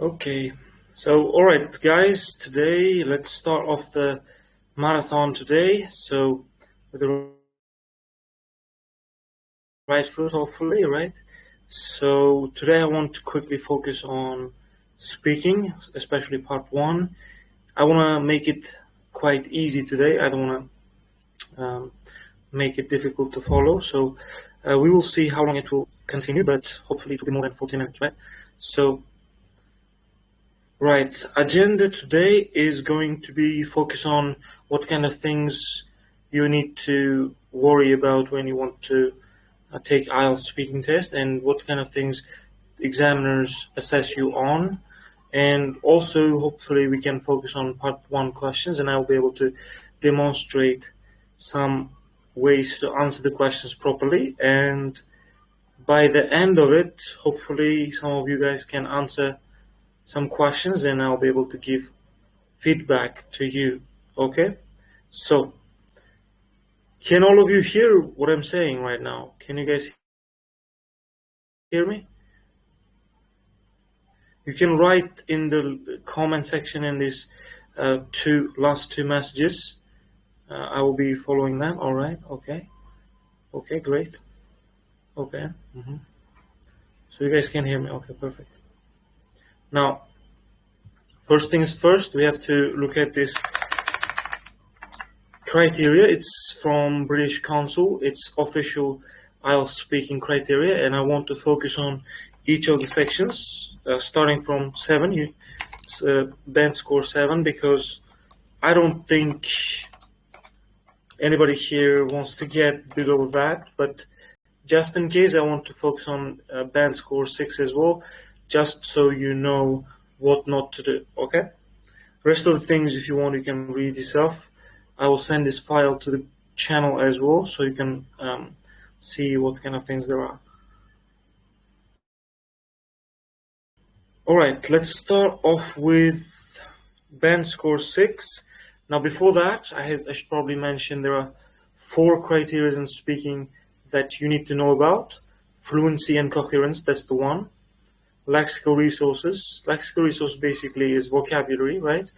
Okay, so all right, guys, today let's start off the marathon today. So with the right foot, hopefully, right? So today I want to quickly focus on speaking, especially part one. I want to make it quite easy today. I don't want to make it difficult to follow. So we will see how long it will continue, but hopefully it will be more than 40 minutes, right? So right, agenda today is going to be focus on what kind of things you need to worry about when you want to take IELTS speaking test, and what kind of things examiners assess you on. And also, hopefully, we can focus on part one questions, and I'll be able to demonstrate some ways to answer the questions properly. And by the end of it, hopefully, some of you guys can answer some questions, and I'll be able to give feedback to you. Okay? So, can all of you hear what I'm saying right now? Can you guys hear me? You can write in the comment section in these last two messages. I will be following that. All right. Okay. Okay. Great. Okay. So you guys can hear me. Okay. Perfect. Now, first things first, we have to look at this criteria. It's from British Council. It's official IELTS speaking criteria, and I want to focus on each of the sections, starting from 7. Band score 7, because I don't think anybody here wants to get below that, but just in case, I want to focus on band score 6 as well, just so you know what not to do. Okay, rest of the things, if you want, you can read yourself. I will send this file to the channel as well, so you can see what kind of things there are. All right, let's start off with band score 6. Now, before that, I should probably mention there are 4 criteria in speaking that you need to know about. Fluency and coherence, that's the one. Lexical resources. Lexical resource basically is vocabulary, right?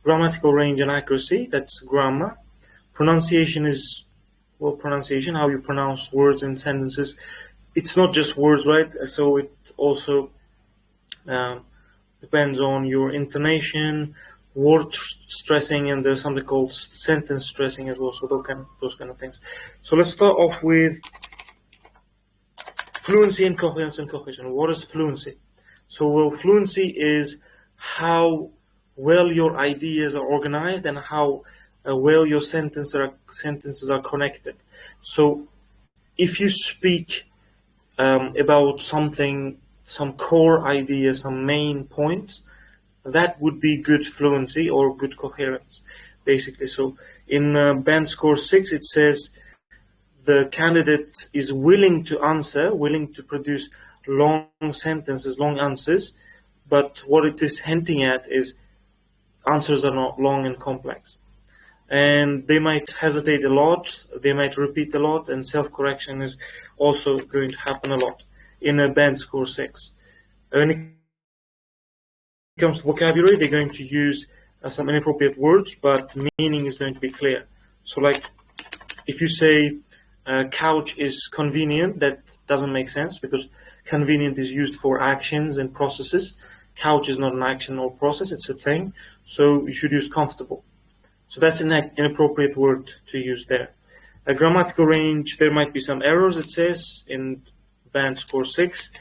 Grammatical range and accuracy, that's grammar. Pronunciation is, well, pronunciation, how you pronounce words and sentences. It's not just words, right? So it also depends on your intonation, word stressing, and there's something called sentence stressing as well. So those kind of things. So let's start off with fluency and coherence and cohesion. What is fluency? So, well, fluency is how well your ideas are organized and how well your sentences are connected. So, if you speak about something, some core idea, some main points, that would be good fluency or good coherence, basically. So in band score 6, it says the candidate is willing to answer, willing to produce long sentences, long answers, but what it is hinting at is answers are not long and complex. And they might hesitate a lot, they might repeat a lot, and self-correction is also going to happen a lot in a band score 6. When it comes to vocabulary, they're going to use some inappropriate words, but meaning is going to be clear. So like if you say couch is convenient, that doesn't make sense, because convenient is used for actions and processes. Couch is not an action or process, it's a thing. So you should use comfortable. So that's an inappropriate word to use there. A grammatical range, there might be some errors, it says, in band score 6.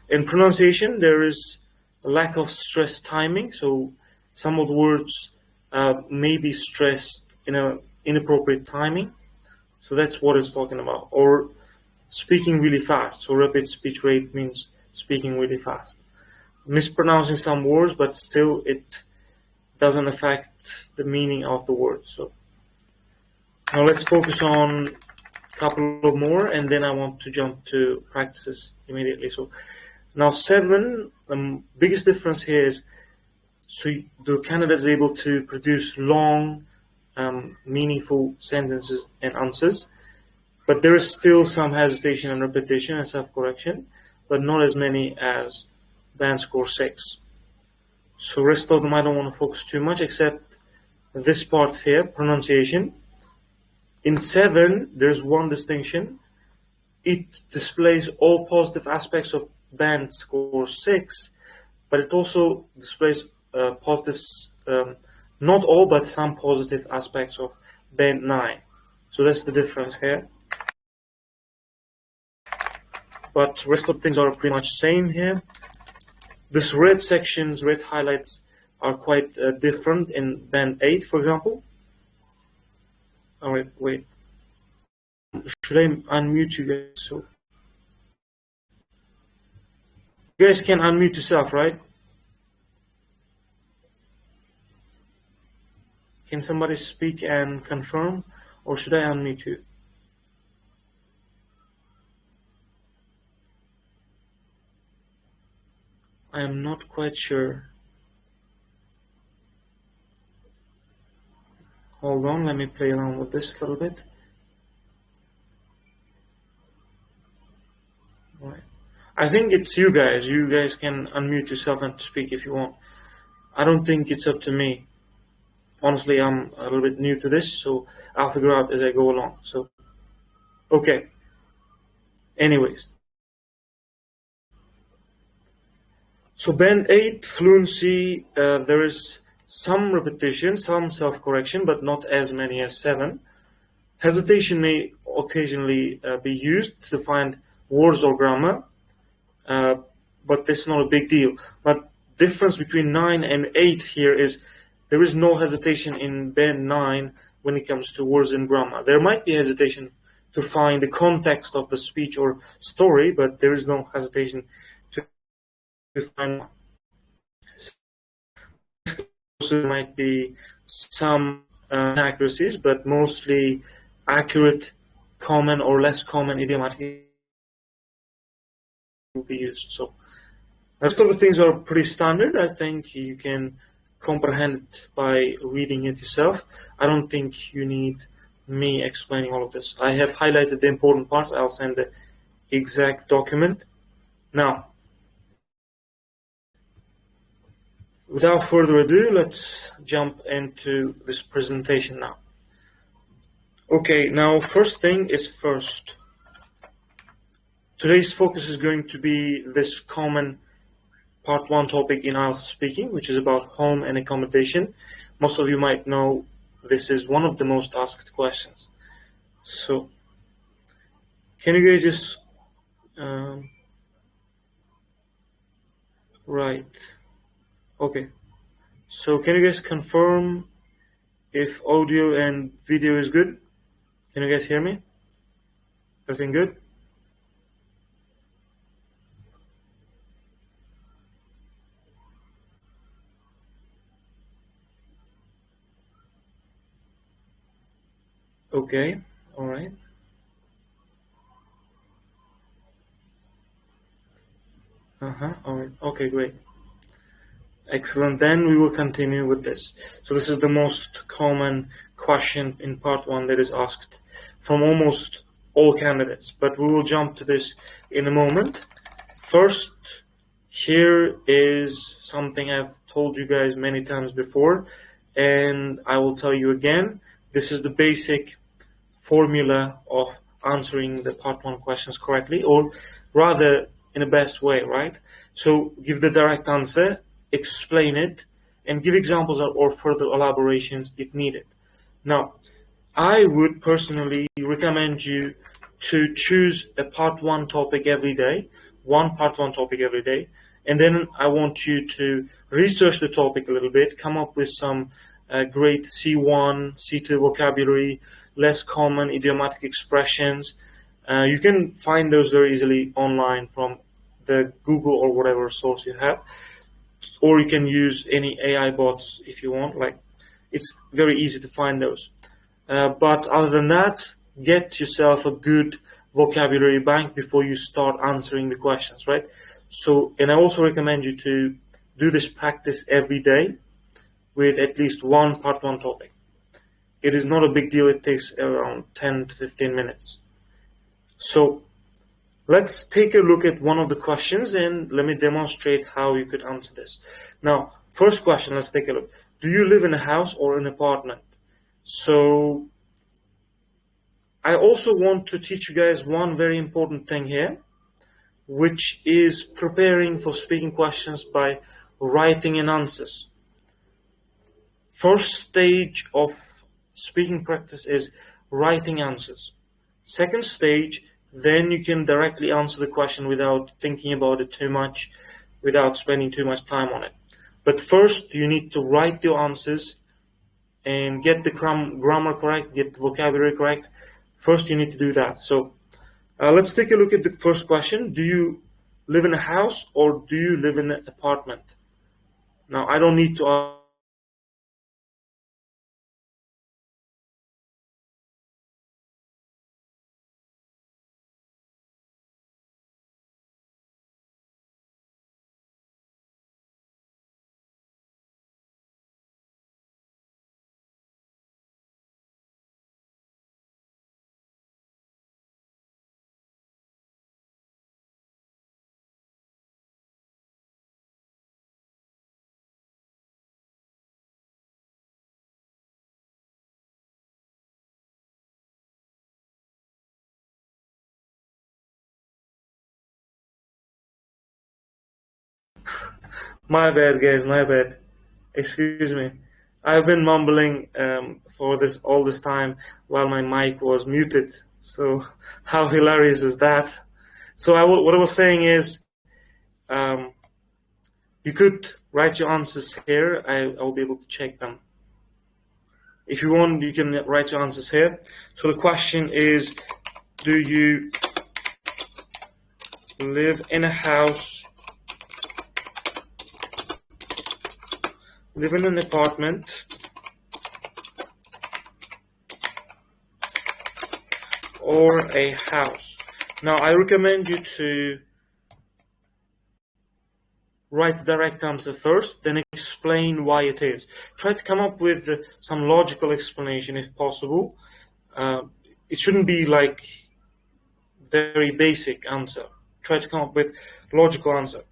In pronunciation, there is a lack of stress timing. So some of the words may be stressed in an inappropriate timing. So that's what it's talking about. Or speaking really fast. So rapid speech rate means speaking really fast. Mispronouncing some words, but still it doesn't affect the meaning of the word. So now let's focus on a couple of more, and then I want to jump to practices immediately. So now 7, the biggest difference here is, so the candidate is able to produce long, meaningful sentences and answers, but there is still some hesitation and repetition and self-correction, but not as many as band score 6. So rest of them I don't want to focus too much, except this part here, pronunciation. In 7, there's one distinction. It displays all positive aspects of band score 6, but it also displays positives, not all, but some positive aspects of band 9. So that's the difference here. But rest of things are pretty much same here. This red sections, red highlights are quite different in band 8, for example. All right, wait. Should I unmute you guys? So you guys can unmute yourself, right? Can somebody speak and confirm, or should I unmute you? I am not quite sure. Hold on, let me play around with this a little bit. Right. I think it's you guys. You guys can unmute yourself and speak if you want. I don't think it's up to me. Honestly, I'm a little bit new to this, so I'll figure out as I go along. So, okay. Anyways. So band 8, fluency, there is some repetition, some self-correction, but not as many as 7. Hesitation may occasionally be used to find words or grammar, but that's not a big deal. But difference between 9 and 8 here is there is no hesitation in band 9 when it comes to words and grammar. There might be hesitation to find the context of the speech or story, but there is no hesitation to find. There might be some inaccuracies, but mostly accurate, common or less common idiomatic will be used. So the rest of the things are pretty standard. I think you can comprehend it by reading it yourself. I don't think you need me explaining all of this. I have highlighted the important parts. I'll send the exact document. Now, without further ado, let's jump into this presentation now. Okay, now first thing is first. Today's focus is going to be this common part 1 topic in IELTS speaking, which is about home and accommodation. Most of you might know this is one of the most asked questions. So, can you guys just right. Okay. So can you guys confirm if audio and video is good? Can you guys hear me? Everything good? Okay. All right. All right. Okay, great. Excellent. Then we will continue with this. So this is the most common question in part 1 that is asked from almost all candidates, but we will jump to this in a moment. First, here is something I've told you guys many times before, and I will tell you again. This is the basic formula of answering the part 1 questions correctly, or rather in the best way, right? So give the direct answer, explain it, and give examples or further elaborations if needed. Now, I would personally recommend you to choose a part 1 topic every day, one part 1 topic every day, and then I want you to research the topic a little bit, come up with some great C1, C2 vocabulary, less common idiomatic expressions. You can find those very easily online from the Google or whatever source you have, or you can use any AI bots if you want. Like, it's very easy to find those. But other than that, get yourself a good vocabulary bank before you start answering the questions, right? So, and I also recommend you to do this practice every day with at least one part 1 topic. It is not a big deal. It takes around 10 to 15 minutes. So let's take a look at one of the questions and let me demonstrate how you could answer this. Now, First question, let's take a look. Do you live in a house or an apartment? So I also want to teach you guys one very important thing here, which is preparing for speaking questions by writing in answers. First stage of speaking practice is writing answers. Second stage, then you can directly answer the question without thinking about it too much, without spending too much time on it. But first, you need to write your answers and get the grammar correct, get the vocabulary correct. First, you need to do that. So let's take a look at the first question. Do you live in a house or do you live in an apartment? Now, I don't need to My bad, guys, my bad. Excuse me. I've been mumbling for this all this time while my mic was muted. So how hilarious is that? So what I was saying is, um, you could write your answers here. I'll be able to check them. If you want, you can write your answers here. So the question is, do you live in a house, live in an apartment, or a house? Now, I recommend you to write the direct answer first, then explain why it is. Try to come up with some logical explanation if possible. It shouldn't be like very basic answer. Try to come up with logical answer.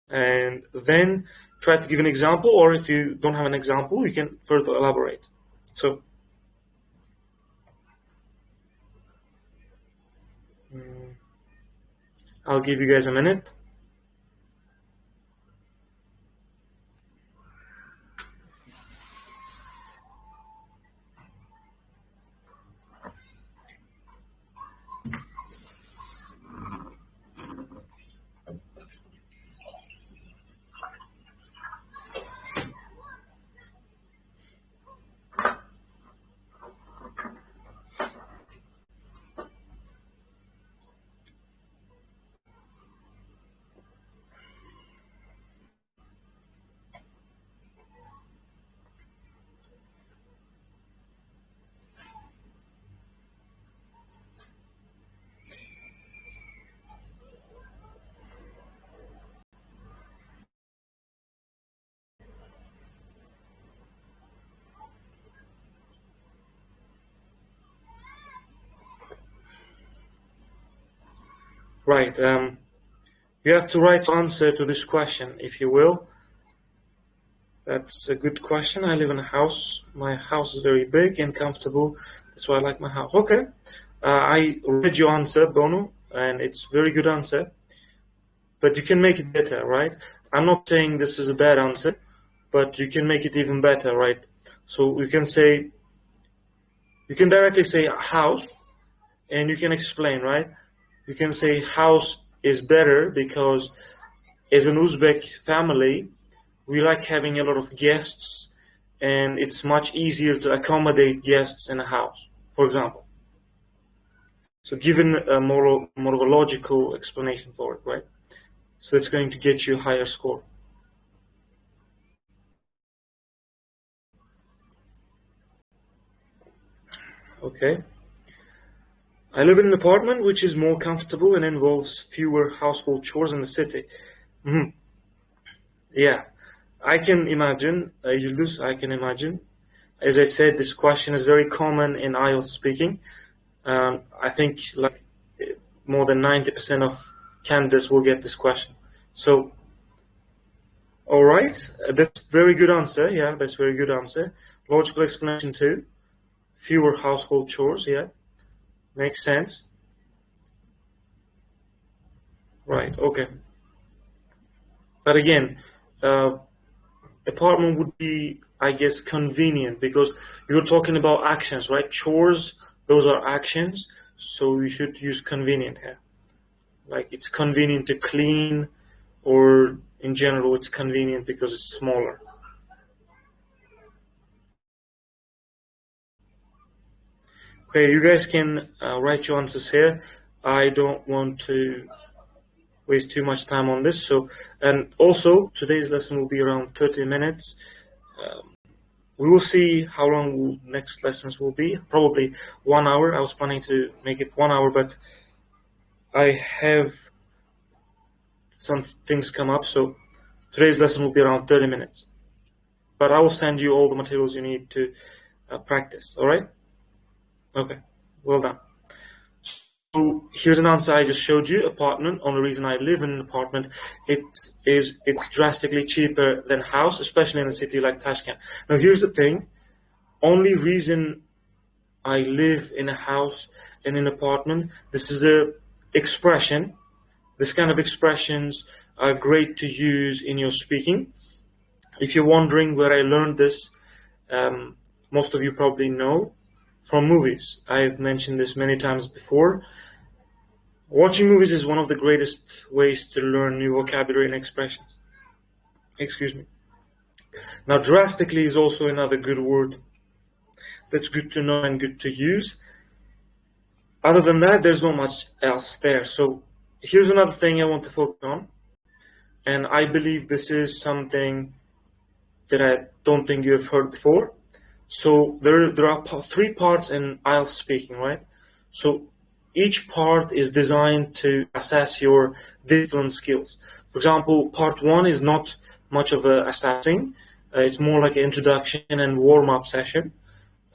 And then try to give an example, or if you don't have an example, you can further elaborate. So I'll give you guys a minute. Right. You have to write answer to this question, if you will. That's a good question. I live in a house. My house is very big and comfortable. That's why I like my house. Okay. I read your answer, Bono, and it's a very good answer. But you can make it better, right? I'm not saying this is a bad answer, but you can make it even better, right? So you can say, you can directly say house, and you can explain, right? You can say house is better because as an Uzbek family, we like having a lot of guests, and it's much easier to accommodate guests in a house, for example. So given a more of a logical explanation for it, right? So it's going to get you a higher score. Okay. I live in an apartment which is more comfortable and involves fewer household chores in the city. Mhm. Yeah, I can imagine, Yıldız, I can imagine. As I said, this question is very common in IELTS speaking. I think like more than 90% of candidates will get this question. So All right, that's very good answer. Yeah, that's very good answer. Logical explanation too. Fewer household chores. Yeah, makes sense. Right. Okay. But again, uh, apartment would be, I guess, convenient because you're talking about actions, right? Chores, those are actions. So you should use convenient here. Like it's convenient to clean, or in general, it's convenient because it's smaller. Okay, you guys can write your answers here. I don't want to waste too much time on this. So, and also today's lesson will be around 30 minutes. We will see how long next lessons will be. Probably 1 hour. I was planning to make it 1 hour, but I have some things come up. So today's lesson will be around 30 minutes. But I will send you all the materials you need to practice. All right? Okay. Well done. So here's an answer I just showed you. Apartment. Only reason I live in an apartment, it's drastically cheaper than house, especially in a city like Tashkent. Now here's the thing. Only reason I live in a house in an apartment. This is a expression. This kind of expressions are great to use in your speaking. If you're wondering where I learned this, most of you probably know from movies. I've mentioned this many times before. Watching movies is one of the greatest ways to learn new vocabulary and expressions. Excuse me. Now, drastically is also another good word that's good to know and good to use. Other than that, there's not much else there. So here's another thing I want to focus on. And I believe this is something that I don't think you have heard before. So there are three parts in IELTS speaking, right? So each part is designed to assess your different skills. For example, part one is not much of a assessing. It's more like an introduction and warm-up session.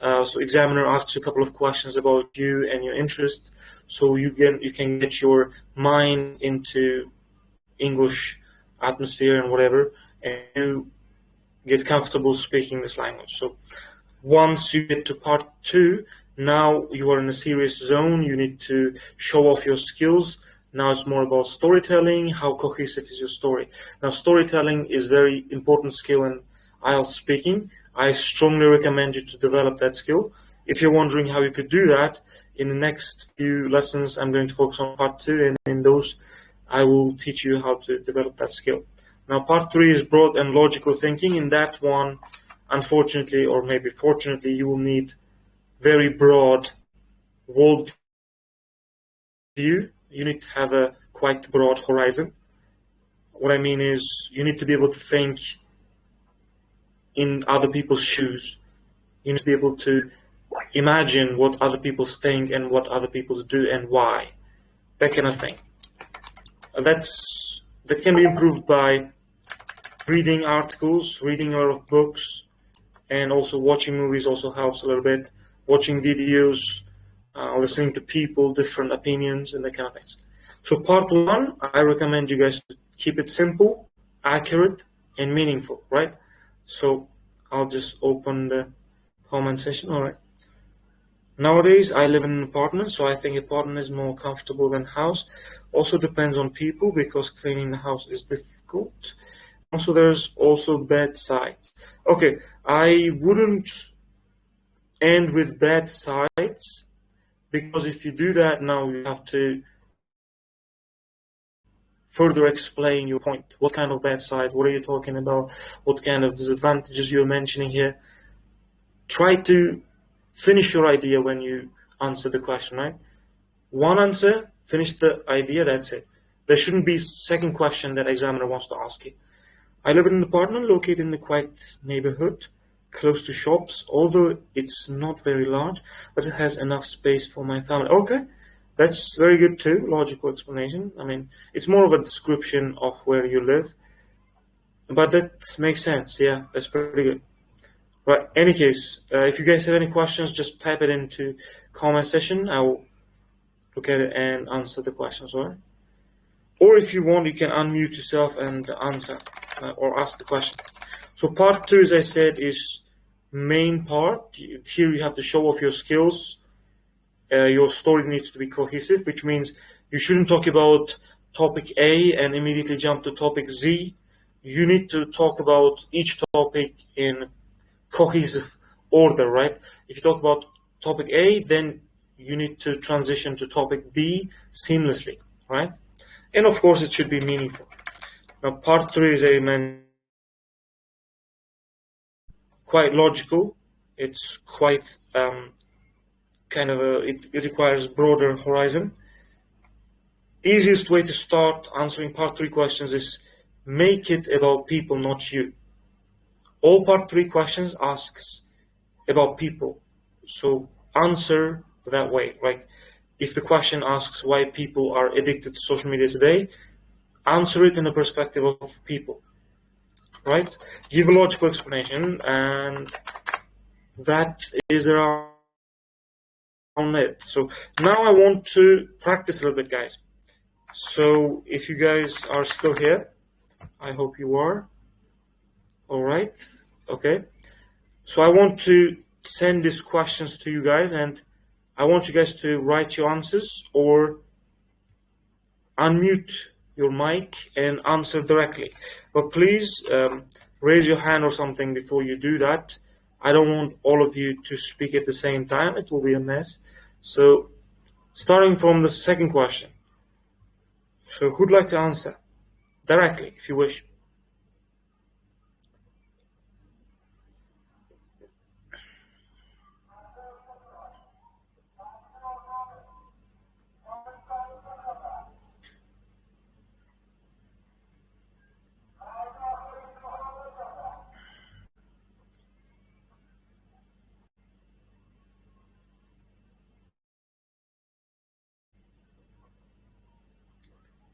So examiner asks you a couple of questions about you and your interest, so you can get your mind into English atmosphere and whatever, and you get comfortable speaking this language. So once you get to part two, now you are in a serious zone. You need to show off your skills. Now it's more about storytelling. How cohesive is your story? Now storytelling is very important skill in IELTS speaking. I strongly recommend you to develop that skill. If you're wondering how you could do that, in the next few lessons, I'm going to focus on part two, and in those, I will teach you how to develop that skill. Now, part three is broad and logical thinking. In that one, unfortunately, or maybe fortunately, you will need very broad world view. You need to have a quite broad horizon. What I mean is, you need to be able to think in other people's shoes. You need to be able to imagine what other people think and what other people do and why. That kind of thing. That can be improved by reading articles, reading a lot of books, and also watching movies also helps a little bit. Watching videos, listening to people, different opinions, and that kind of things. So part one, I recommend you guys to keep it simple, accurate, and meaningful, right? So I'll just open the comment section. All right. Nowadays, I live in an apartment, so I think apartment is more comfortable than house. Also depends on people because cleaning the house is difficult. Also, there's also bad sides. Okay, I wouldn't end with bad sides because if you do that, now you have to further explain your point. What kind of bad side? What are you talking about? What kind of disadvantages you're mentioning here? Try to finish your idea when you answer the question, right? One answer, finish the idea, that's it. There shouldn't be a second question that examiner wants to ask you. I live in an apartment located in a quiet neighborhood, close to shops, although it's not very large, but it has enough space for my family. Okay, that's very good too, logical explanation. I mean, it's more of a description of where you live, but that makes sense. Yeah, that's pretty good. Right, any case, if you guys have any questions, just type it into comment section. I will look at it and answer the questions, all right? Or if you want, you can unmute yourself and answer. or ask the question. So part 2, as I said, is main part. Here you have to show off your skills. Your story needs to be cohesive, which means you shouldn't talk about topic A and immediately jump to topic Z. You need to talk about each topic in cohesive order, right? If you talk about topic A, then you need to transition to topic B seamlessly, right? And of course, it should be meaningful. Now, part 3 is quite logical. It's quite it requires broader horizon. Easiest way to start answering part 3 questions is make it about people, not you. All part 3 questions asks about people. So answer that way. Like if the question asks why people are addicted to social media today, answer it in the perspective of people. Right? Give a logical explanation, and that is around it. So now I want to practice a little bit, guys. So if you guys are still here, I hope you are. All right. Okay. So I want to send these questions to you guys, and I want you guys to write your answers or unmute your mic and answer directly. But please raise your hand or something before you do that. I don't want all of you to speak at the same time. It will be a mess. So starting from the second question. So who'd like to answer? Directly, if you wish.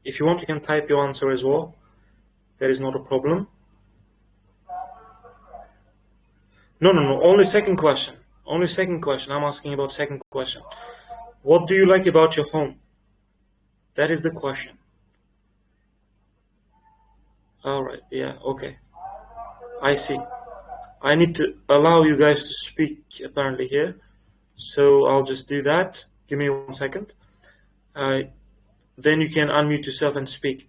If you want, you can type your answer as well. That is not a problem. No. Only second question. Only second question. I'm asking about second question. What do you like about your home? That is the question. All right. Yeah. Okay. I see. I need to allow you guys to speak apparently here. So I'll just do that. Give me 1 second. Then you can unmute yourself and speak.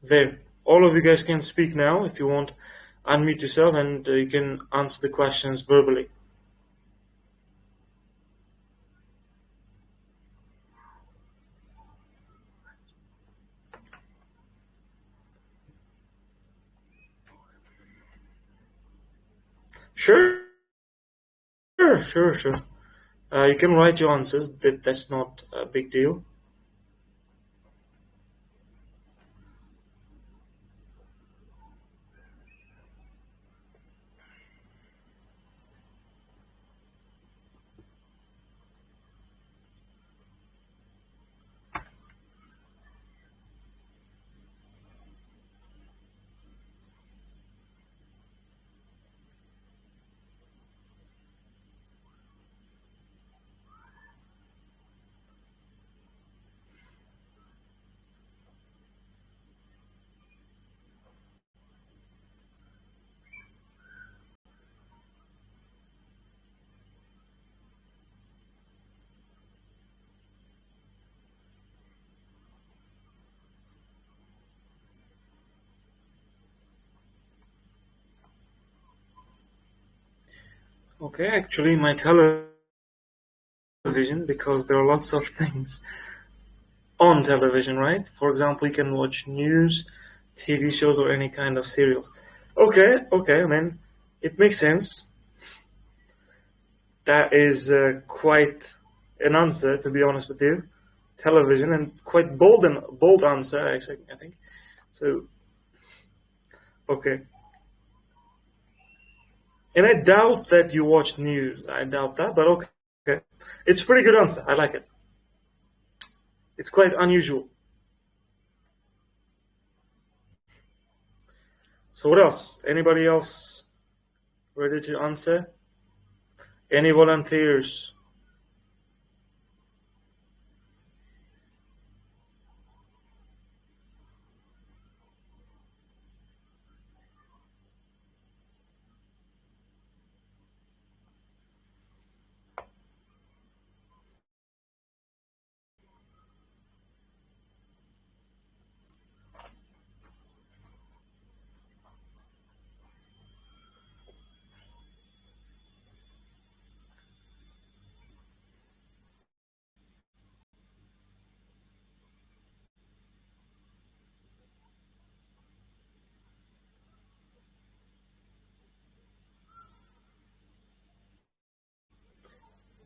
There. All of you guys can speak now if you want. Unmute yourself and you can answer the questions verbally. Sure. You can write your answers. That's not a big deal. Okay, actually, my television, because there are lots of things on television, right? For example, you can watch news, TV shows, or any kind of serials. Okay, I mean, it makes sense. That is quite an answer, to be honest with you. Television, and quite bold answer, actually, I think. So, okay. And I doubt that you watch news. I doubt that, but okay. It's a pretty good answer. I like it. It's quite unusual. So what else? Anybody else ready to answer? Any volunteers?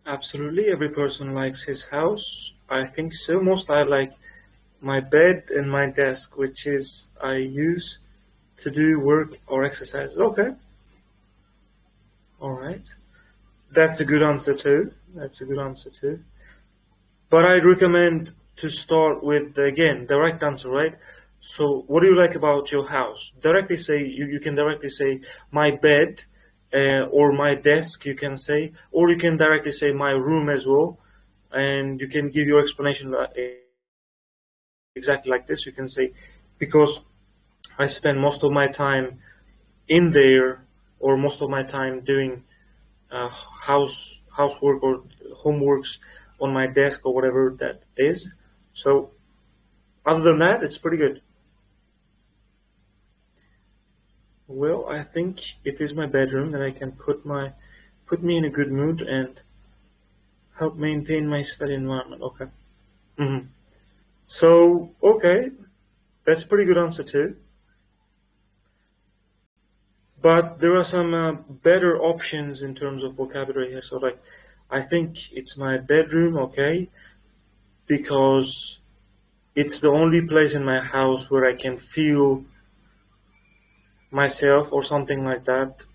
Absolutely, every person likes his house. I think so. Most I like my bed and my desk, which is I use to do work or exercise. Okay, all right. That's a good answer too. That's a good answer too. But I'd recommend to start with, again, direct answer, right? So, what do you like about your house? Directly say, you can directly say, my bed, or my desk, you can say, or you can directly say, my room as well. And you can give your explanation exactly like this. You can say, because I spend most of my time in there, or most of my time doing housework or homeworks on my desk or whatever that is. So other than that, it's pretty good. Well, I think it is my bedroom that I can put me in a good mood and help maintain my study environment. Okay. hmm So okay, that's a pretty good answer too. But there are some better options in terms of vocabulary here. So like, I think it's my bedroom. Okay, because it's the only place in my house where I can feel myself or something like that.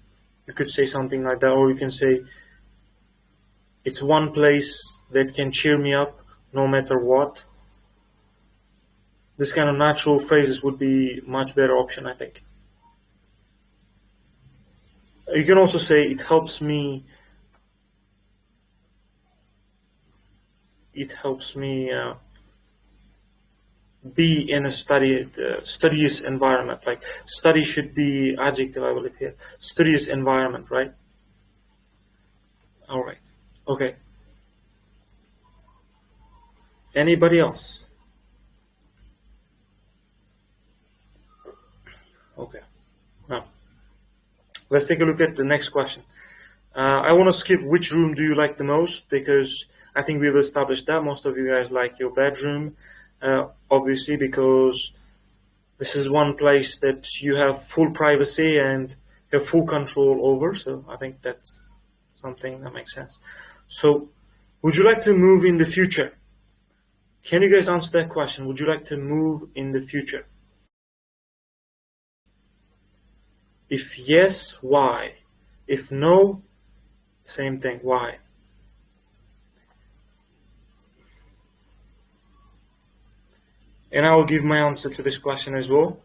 You could say something like that, or you can say it's one place that can cheer me up no matter what. This kind of natural phrases would be much better option, I think. You can also say it helps me be in a studious environment. Like study should be adjective, I believe here. Studious environment, right? All right. Okay. Anybody else? Okay. Now let's take a look at the next question. I want to skip which room do you like the most, because I think we've established that most of you guys like your bedroom, obviously, because this is one place that you have full privacy and have full control over. So I think that's something that makes sense. So, would you like to move in the future? Can you guys answer that question? Would you like to move in the future? If yes, why? If no, same thing. Why? And I will give my answer to this question as well.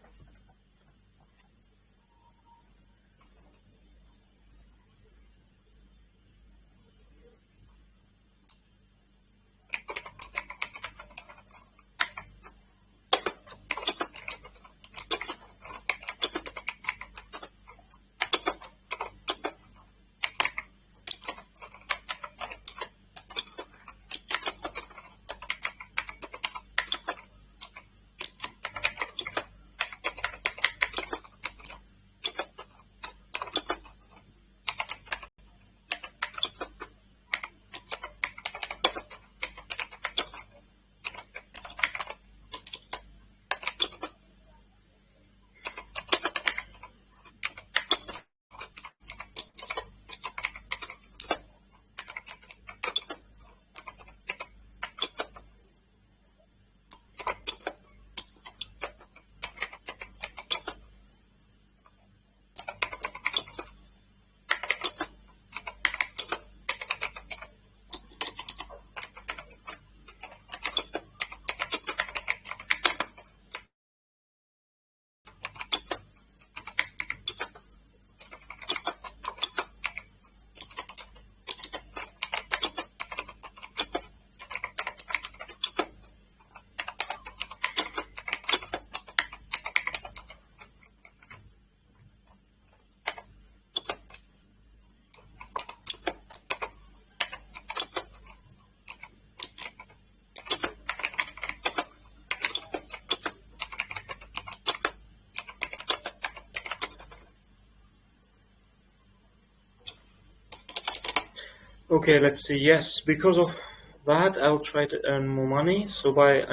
Okay, let's see. Yes, because of that, I'll try to earn more money. So I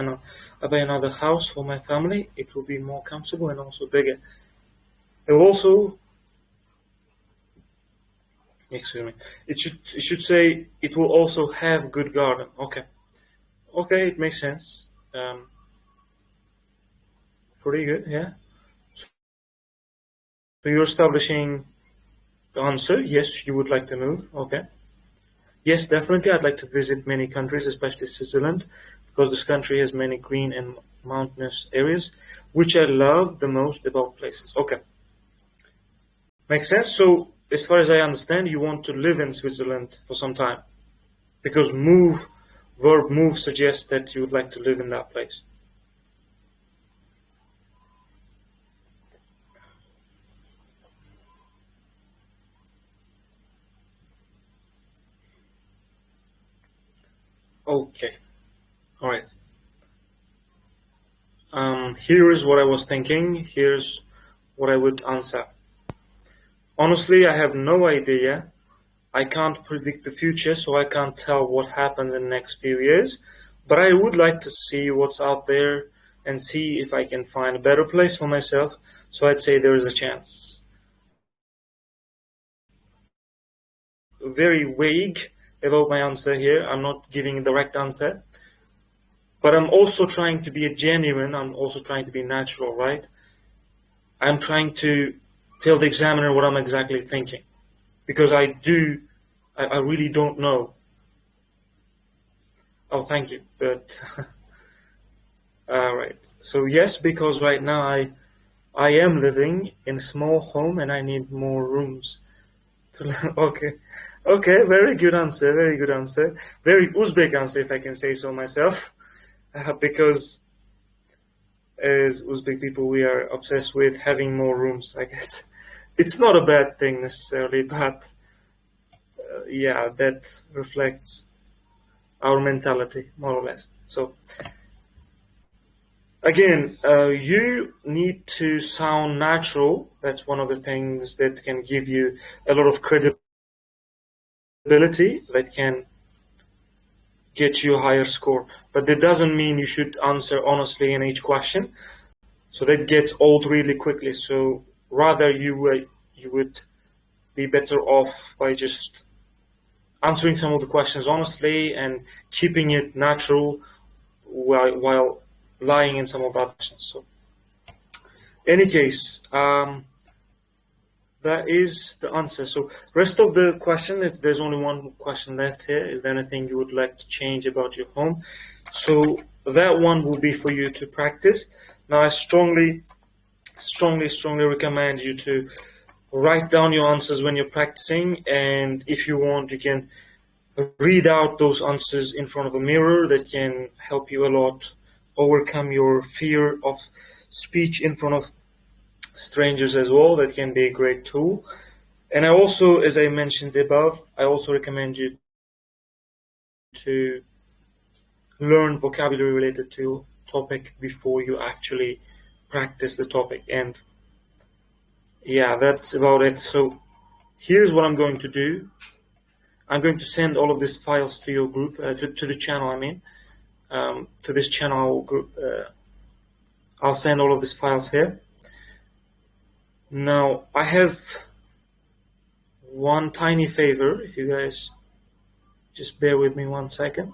buy another house for my family. It will be more comfortable and also bigger. It will also Excuse me. It should say it will also have good garden. Okay. Okay, it makes sense. Pretty good, yeah. So you're establishing the answer. Yes, you would like to move. Okay. Yes, definitely. I'd like to visit many countries, especially Switzerland, because this country has many green and mountainous areas, which I love the most about places. Okay. Makes sense. So, as far as I understand, you want to live in Switzerland for some time because verb move suggests that you would like to live in that place. Okay. All right. Here is what I was thinking. Here's what I would answer. Honestly, I have no idea. I can't predict the future, so I can't tell what happens in the next few years. But I would like to see what's out there and see if I can find a better place for myself. So I'd say there is a chance. Very vague about my answer here. I'm not giving a direct answer. But I'm also trying to be genuine. I'm also trying to be natural, right? I'm trying to tell the examiner what I'm exactly thinking. Because I really don't know. Oh, thank you. But all right. So yes, because right now I am living in a small home and I need more rooms. Okay. Okay, very good answer. Very good answer. Very Uzbek answer, if I can say so myself. Because as Uzbek people, we are obsessed with having more rooms, I guess. It's not a bad thing necessarily, but yeah, that reflects our mentality, more or less. So again, you need to sound natural. That's one of the things that can give you a lot of credibility, that can get you a higher score. But that doesn't mean you should answer honestly in each question. So that gets old really quickly. So rather you would be better off by just answering some of the questions honestly and keeping it natural while lying in some of the other questions. So, any case, that is the answer. So, rest of the question, if there's only one question left here, is there anything you would like to change about your home? So, that one will be for you to practice. Now, I strongly recommend you to write down your answers when you're practicing, and if you want, you can read out those answers in front of a mirror. That can help you a lot overcome your fear of speech in front of strangers as well. That can be a great tool. And I also, as I mentioned above, I also recommend you to learn vocabulary related to topic before you actually practice the topic. And yeah, that's about it. So here's what I'm going to do. I'm going to send all of these files to your group, to the channel, I mean, to this channel group. I'll send all of these files here. Now, I have one tiny favor, if you guys just bear with me 1 second.